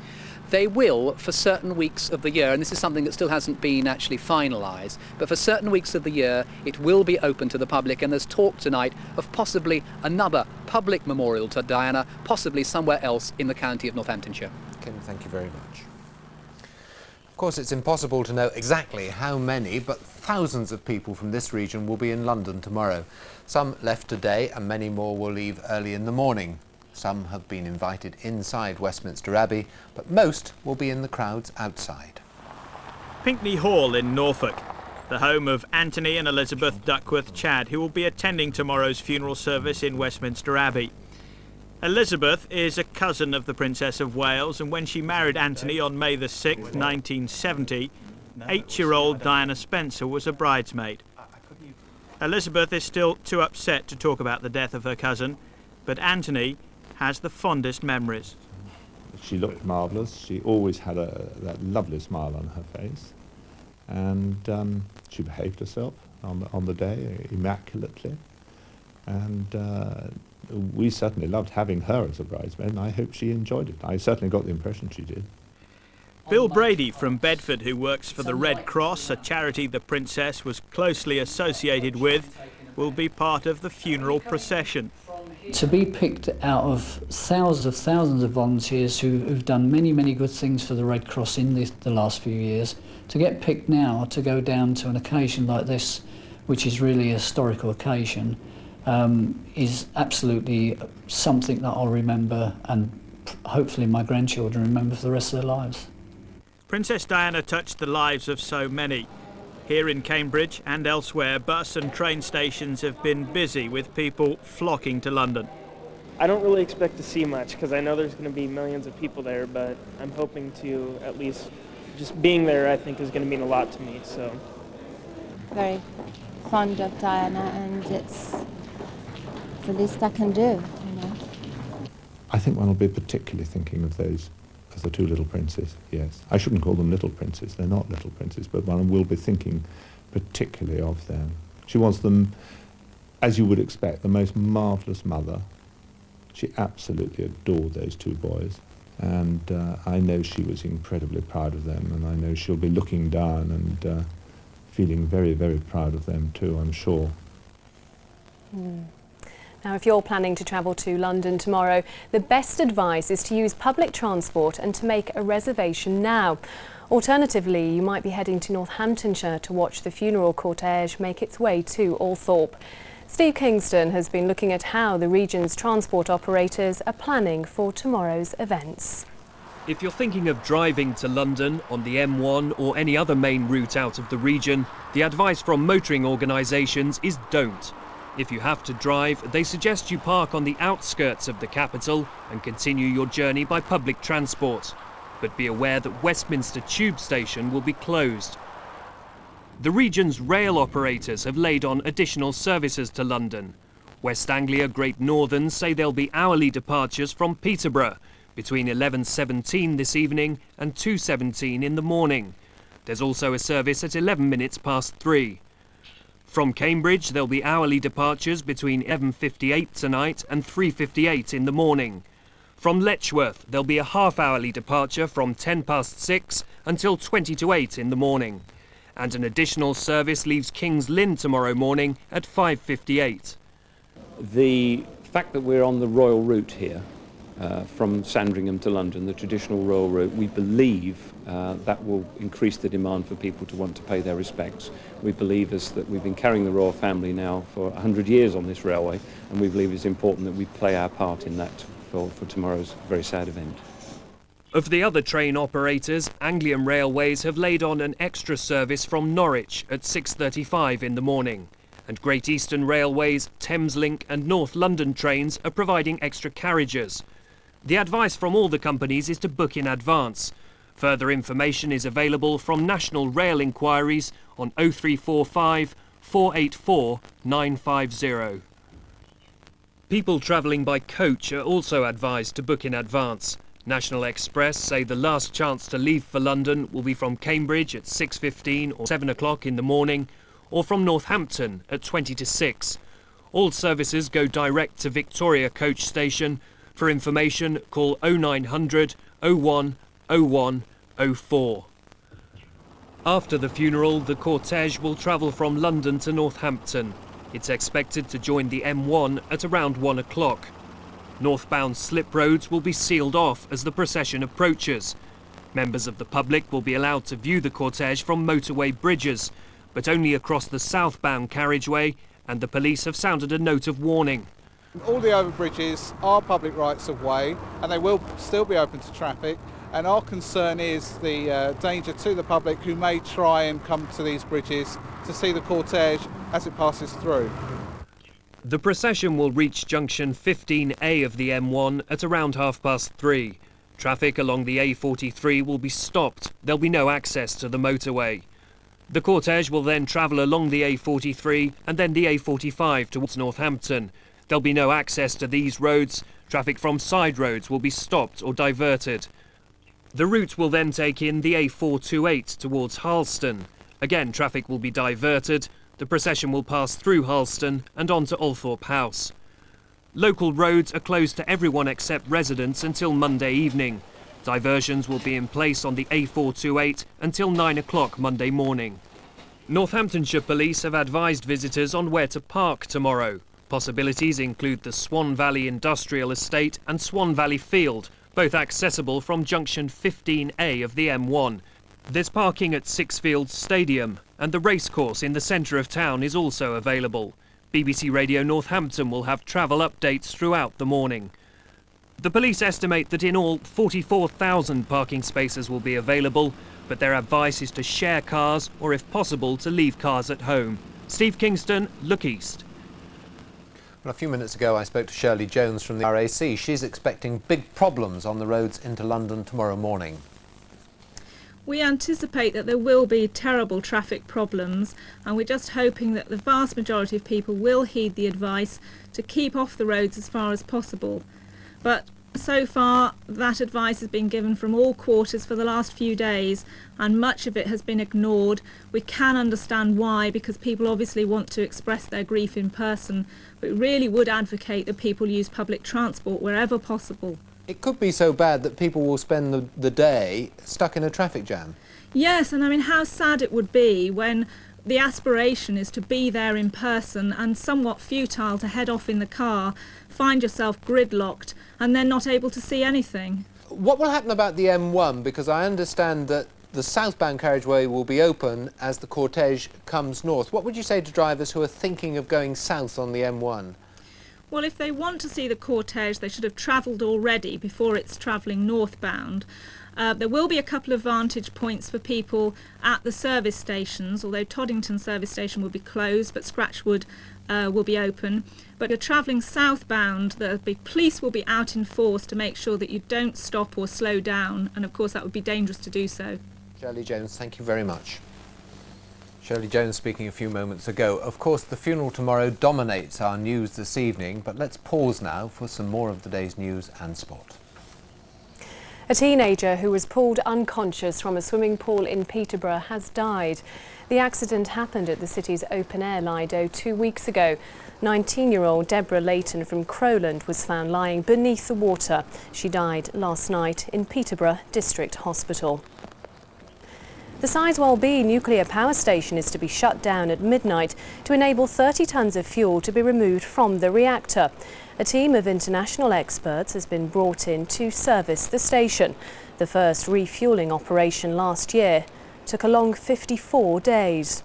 S29: They will for certain weeks of the year, and this is something that still hasn't been actually finalised, but for certain weeks of the year it will be open to the public, and there's talk tonight of possibly another public memorial to Diana, possibly somewhere else in the county of Northamptonshire.
S26: Kim, thank you very much. Of course, it's impossible to know exactly how many, but thousands of people from this region will be in London tomorrow. Some left today and many more will leave early in the morning. Some have been invited inside Westminster Abbey, but most will be in the crowds outside.
S3: Pinkney Hall in Norfolk, the home of Anthony and Elizabeth Duckworth Chadd, who will be attending tomorrow's funeral service in Westminster Abbey. Elizabeth is a cousin of the Princess of Wales, and when she married Anthony on May the 6th, 1970, 8-year-old Diana Spencer was a bridesmaid. Elizabeth is still too upset to talk about the death of her cousin, but Anthony has the fondest memories.
S7: She looked marvellous. She always had that lovely smile on her face, and she behaved herself on the day immaculately, and we certainly loved having her as a bridesmaid, and I hope she enjoyed it. I certainly got the impression she did.
S3: Bill Brady from Bedford, who works for the Red Cross, a charity the Princess was closely associated with, will be part of the funeral procession.
S8: To be picked out of thousands of volunteers who've done many good things for the Red Cross in the last few years, to get picked now to go down to an occasion like this, which is really a historical occasion, is absolutely something that I'll remember, and hopefully my grandchildren remember for the rest of their lives.
S3: Princess Diana touched the lives of so many. Here in Cambridge and elsewhere, bus and train stations have been busy with people flocking to London.
S9: I don't really expect to see much because I know there's going to be millions of people there, but I'm hoping to at least just being there, I think, is going to mean a lot to me. So,
S6: very fond of Diana, and it's the least I can do, you know.
S7: I think one will be particularly thinking of those as the two little princes, yes. I shouldn't call them little princes, they're not little princes, but one will be thinking particularly of them. She was them, as you would expect, the most marvellous mother. She absolutely adored those two boys, and I know she was incredibly proud of them, and I know she'll be looking down and feeling very proud of them too, I'm sure.
S27: Now, if you're planning to travel to London tomorrow, the best advice is to use public transport and to make a reservation now. Alternatively, you might be heading to Northamptonshire to watch the funeral cortege make its way to Althorpe. Steve Kingston has been looking at how the region's transport operators are planning for tomorrow's events.
S11: If you're thinking of driving to London on the M1 or any other main route out of the region, the advice from motoring organisations is don't. If you have to drive, they suggest you park on the outskirts of the capital and continue your journey by public transport. But be aware that Westminster Tube Station will be closed. The region's rail operators have laid on additional services to London. West Anglia Great Northern say there'll be hourly departures from Peterborough between 11:17 this evening and 2:17 in the morning. There's also a service at 11 minutes past 3. From Cambridge, there'll be hourly departures between 11:58 tonight and 3:58 in the morning. From Letchworth, there'll be a half-hourly departure from 6:10 until 8:20 in the morning. And an additional service leaves King's Lynn tomorrow morning at 5:58.
S13: The fact that we're on the royal route here, from Sandringham to London, the traditional royal route, we believe that will increase the demand for people to want to pay their respects. We believe that we've been carrying the royal family now for 100 years on this railway, and we believe it's important that we play our part in that for tomorrow's very sad event.
S11: Of the other train operators, Anglian Railways have laid on an extra service from Norwich at 6:35 in the morning. And Great Eastern Railways, Thameslink and North London trains are providing extra carriages. The advice from all the companies is to book in advance. Further information is available from National Rail Inquiries on 0345 484 950. People travelling by coach are also advised to book in advance. National Express say the last chance to leave for London will be from Cambridge at 6:15 or 7 o'clock in the morning, or from Northampton at 20 to 6. All services go direct to Victoria Coach Station. For information, call 0900 01 01 04. After the funeral, the cortege will travel from London to Northampton. It's expected to join the M1 at around 1 o'clock. Northbound slip roads will be sealed off as the procession approaches. Members of the public will be allowed to view the cortege from motorway bridges, but only across the southbound carriageway, and the police have sounded a note of warning.
S1: All the overbridges are public rights of way and they will still be open to traffic, and our concern is the danger to the public who may try and come to these bridges to see the cortege as it passes through.
S11: The procession will reach junction 15A of the M1 at around 3:30. Traffic along the A43 will be stopped. There'll be no access to the motorway. The cortege will then travel along the A43 and then the A45 towards Northampton. There'll be no access to these roads. Traffic from side roads will be stopped or diverted. The route will then take in the A428 towards Harleston. Again, traffic will be diverted. The procession will pass through Harleston and on to Althorpe House. Local roads are closed to everyone except residents until Monday evening. Diversions will be in place on the A428 until 9 o'clock Monday morning. Northamptonshire Police have advised visitors on where to park tomorrow. Possibilities include the Swan Valley Industrial Estate and Swan Valley Field, both accessible from junction 15A of the M1. There's parking at Sixfields Stadium, and the racecourse in the centre of town is also available. BBC Radio Northampton will have travel updates throughout the morning. The police estimate that in all 44,000 parking spaces will be available, but their advice is to share cars or, if possible, to leave cars at home. Steve Kingston, Look East.
S26: Well, a few minutes ago I spoke to Shirley Jones from the RAC. She's expecting big problems on the roads into London tomorrow morning.
S10: We anticipate that there will be terrible traffic problems, and we're just hoping that the vast majority of people will heed the advice to keep off the roads as far as possible. But so far that advice has been given from all quarters for the last few days, and much of it has been ignored. We can understand why, because people obviously want to express their grief in person, but we really would advocate that people use public transport wherever possible.
S26: It could be so bad that people will spend the day stuck in a traffic jam.
S10: Yes, and I mean, how sad it would be when the aspiration is to be there in person and somewhat futile to head off in the car, find yourself gridlocked and then not able to see anything.
S26: What will happen about the M1? Because I understand that the southbound carriageway will be open as the cortege comes north. What would you say to drivers who are thinking of going south on the M1?
S10: Well, if they want to see the cortege, they should have travelled already before it's travelling northbound. There will be a couple of vantage points for people at the service stations, although Toddington service station will be closed, but Scratchwood will be open. But if you're travelling southbound, the police will be out in force to make sure that you don't stop or slow down, and of course that would be dangerous to do so.
S26: Shirley Jones, thank you very much. Shirley Jones speaking a few moments ago. Of course, the funeral tomorrow dominates our news this evening, but let's pause now for some more of the day's news and sport.
S27: A teenager who was pulled unconscious from a swimming pool in Peterborough has died. The accident happened at the city's open-air Lido 2 weeks ago. 19-year-old Deborah Layton from Crowland was found lying beneath the water. She died last night in Peterborough District Hospital. The Sizewell B nuclear power station is to be shut down at midnight to enable 30 tonnes of fuel to be removed from the reactor. A team of international experts has been brought in to service the station. The first refuelling operation last year took a long 54 days.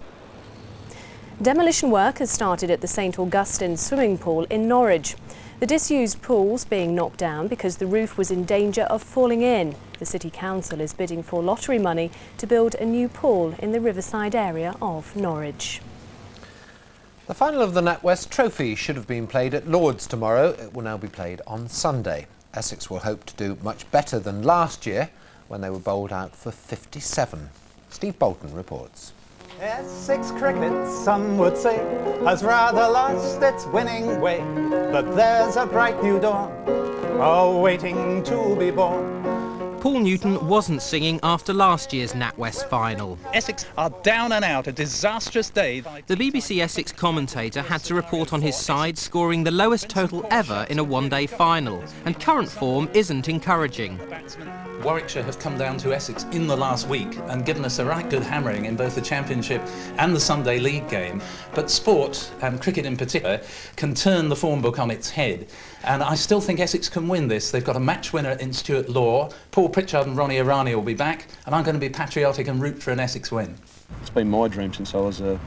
S27: Demolition work has started at the St Augustine swimming pool in Norwich. The disused pool's being knocked down because the roof was in danger of falling in. The City Council is bidding for lottery money to build a new pool in the riverside area of Norwich.
S26: The final of the NatWest Trophy should have been played at Lords tomorrow. It will now be played on Sunday. Essex will hope to do much better than last year when they were bowled out for 57. Steve Bolton reports.
S14: Essex cricket, some would say, has rather lost its winning way, but there's a bright new dawn, awaiting to be born.
S15: Paul Newton wasn't singing after last year's NatWest final.
S14: Essex are down and out, a disastrous day.
S15: The BBC Essex commentator had to report on his side scoring the lowest total ever in a one-day final, and current form isn't encouraging.
S16: Warwickshire have come down to Essex in the last week and given us a right good hammering in both the Championship and the Sunday League game. But sport, and cricket in particular, can turn the form book on its head. And I still think Essex can win this. They've got a match winner in Stuart Law. Paul Pritchard and Ronnie Irani will be back, and I'm going to be patriotic and root for an Essex win.
S2: It's been my dream since I was a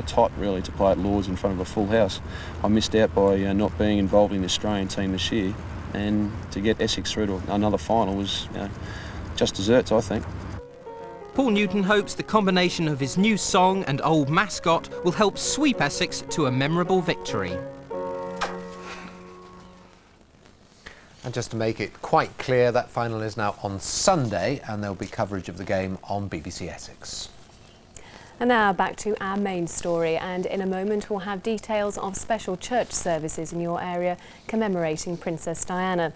S2: tot, really, to play at Lords in front of a full house. I missed out by not being involved in the Australian team this year, and to get Essex through to another final was just desserts, I think.
S15: Paul Newton hopes the combination of his new song and old mascot will help sweep Essex to a memorable victory.
S26: And just to make it quite clear, that final is now on Sunday, and there'll be coverage of the game on BBC Essex.
S27: And now back to our main story, and in a moment we'll have details of special church services in your area commemorating Princess Diana.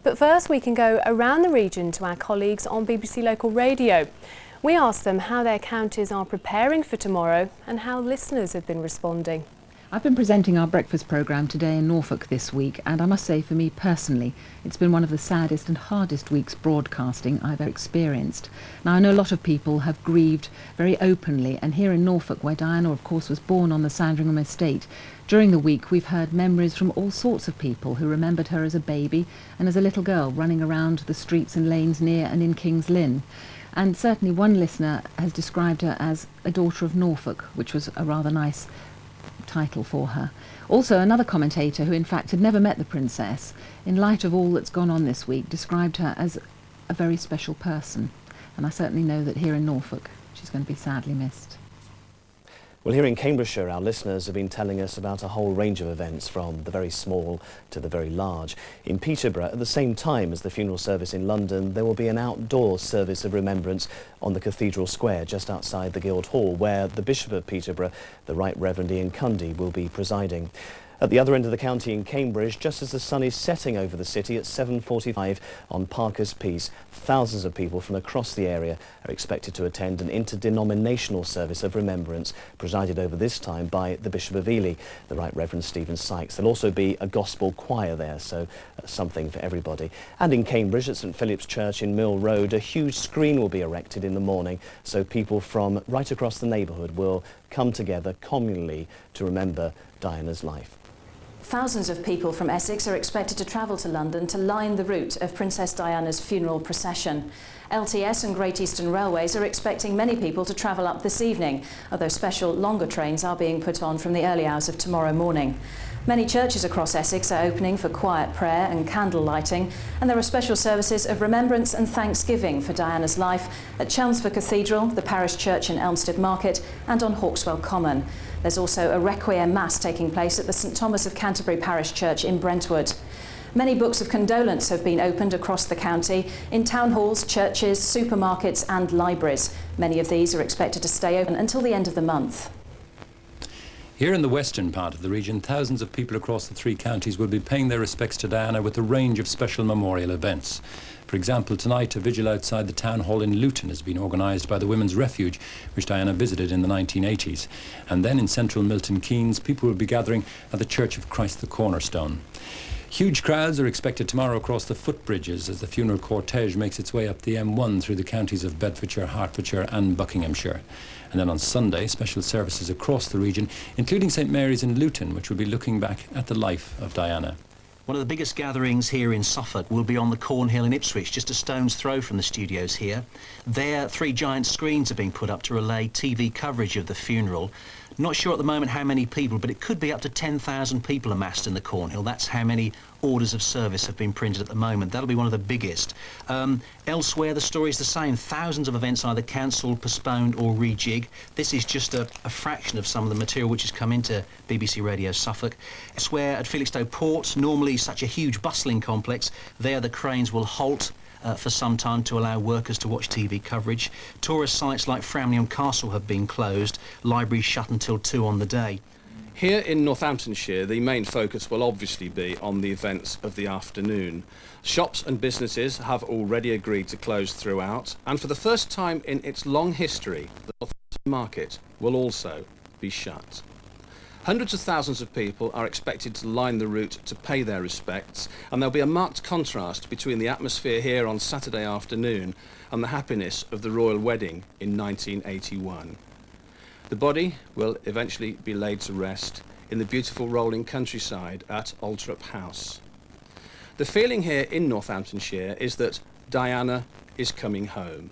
S27: But first we can go around the region to our colleagues on BBC Local Radio. We asked them how their counties are preparing for tomorrow and how listeners have been responding.
S4: I've been presenting our breakfast programme today in Norfolk this week, and I must say for me personally it's been one of the saddest and hardest weeks broadcasting I've ever experienced. Now I know a lot of people have grieved very openly, and here in Norfolk, where Diana of course was born on the Sandringham estate, during the week we've heard memories from all sorts of people who remembered her as a baby and as a little girl running around the streets and lanes near and in King's Lynn. And certainly one listener has described her as a daughter of Norfolk, which was a rather nice title for her. Also, another commentator who in fact had never met the princess, in light of all that's gone on this week, described her as a very special person. And I certainly know that here in Norfolk she's going to be sadly missed.
S5: Well, here in Cambridgeshire, our listeners have been telling us about a whole range of events, from the very small to the very large. In Peterborough, at the same time as the funeral service in London, there will be an outdoor service of remembrance on the Cathedral Square, just outside the Guildhall, where the Bishop of Peterborough, the Right Reverend Ian Cundy, will be presiding. At the other end of the county in Cambridge, just as the sun is setting over the city at 7:45 on Parker's Piece, thousands of people from across the area are expected to attend an interdenominational service of remembrance, presided over this time by the Bishop of Ely, the Right Reverend Stephen Sykes. There'll also be a gospel choir there, so something for everybody. And in Cambridge, at St Philip's Church in Mill Road, a huge screen will be erected in the morning, so people from right across the neighbourhood will come together communally to remember Diana's life.
S23: Thousands of people from Essex are expected to travel to London to line the route of Princess Diana's funeral procession. LTS and Great Eastern Railways are expecting many people to travel up this evening, although special longer trains are being put on from the early hours of tomorrow morning. Many churches across Essex are opening for quiet prayer and candle lighting, and there are special services of remembrance and thanksgiving for Diana's life at Chelmsford Cathedral, the parish church in Elmstead Market, and on Hawkswell Common. There's also a Requiem Mass taking place at the St Thomas of Canterbury Parish Church in Brentwood. Many books of condolence have been opened across the county in town halls, churches, supermarkets and libraries. Many of these are expected to stay open until the end of the month.
S12: Here in the western part of the region, thousands of people across the three counties will be paying their respects to Diana with a range of special memorial events. For example, tonight a vigil outside the town hall in Luton has been organised by the Women's Refuge, which Diana visited in the 1980s. And then in central Milton Keynes, people will be gathering at the Church of Christ the Cornerstone. Huge crowds are expected tomorrow across the footbridges as the funeral cortege makes its way up the M1 through the counties of Bedfordshire, Hertfordshire and Buckinghamshire. And then on Sunday, special services across the region, including St Mary's in Luton, which will be looking back at the life of Diana.
S17: One of the biggest gatherings here in Suffolk will be on the Cornhill in Ipswich, just a stone's throw from the studios here. There, 3 giant screens are being put up to relay TV coverage of the funeral. Not sure at the moment how many people, but it could be up to 10,000 people amassed in the Cornhill. That's how many orders of service have been printed at the moment. That'll be one of the biggest. Elsewhere, the story's the same. Thousands of events either cancelled, postponed or rejig. This is just a fraction of some of the material which has come into BBC Radio Suffolk. Elsewhere, at Felixstowe Port, normally such a huge bustling complex, there the cranes will halt for some time to allow workers to watch TV coverage. Tourist sites like Framlingham Castle have been closed, libraries shut until 2 on the day.
S18: Here in Northamptonshire, the main focus will obviously be on the events of the afternoon. Shops and businesses have already agreed to close throughout, and for the first time in its long history, the Northampton market will also be shut. Hundreds of thousands of people are expected to line the route to pay their respects, and there'll be a marked contrast between the atmosphere here on Saturday afternoon and the happiness of the royal wedding in 1981. The body will eventually be laid to rest in the beautiful rolling countryside at Althorp House. The feeling here in Northamptonshire is that Diana is coming home.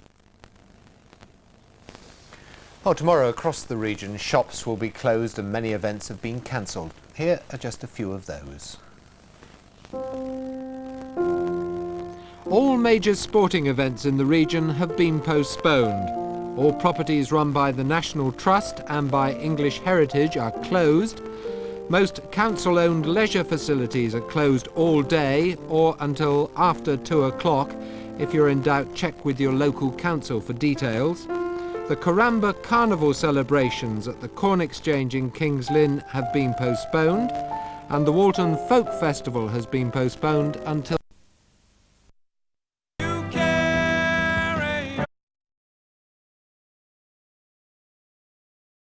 S26: Well, tomorrow across the region, shops will be closed and many events have been cancelled. Here are just a few of those.
S8: All major sporting events in the region have been postponed. All properties run by the National Trust and by English Heritage are closed. Most council-owned leisure facilities are closed all day or until after 2 o'clock. If you're in doubt, check with your local council for details. The Karamba Carnival celebrations at the Corn Exchange in King's Lynn have been postponed, and the Walton Folk Festival has been postponed until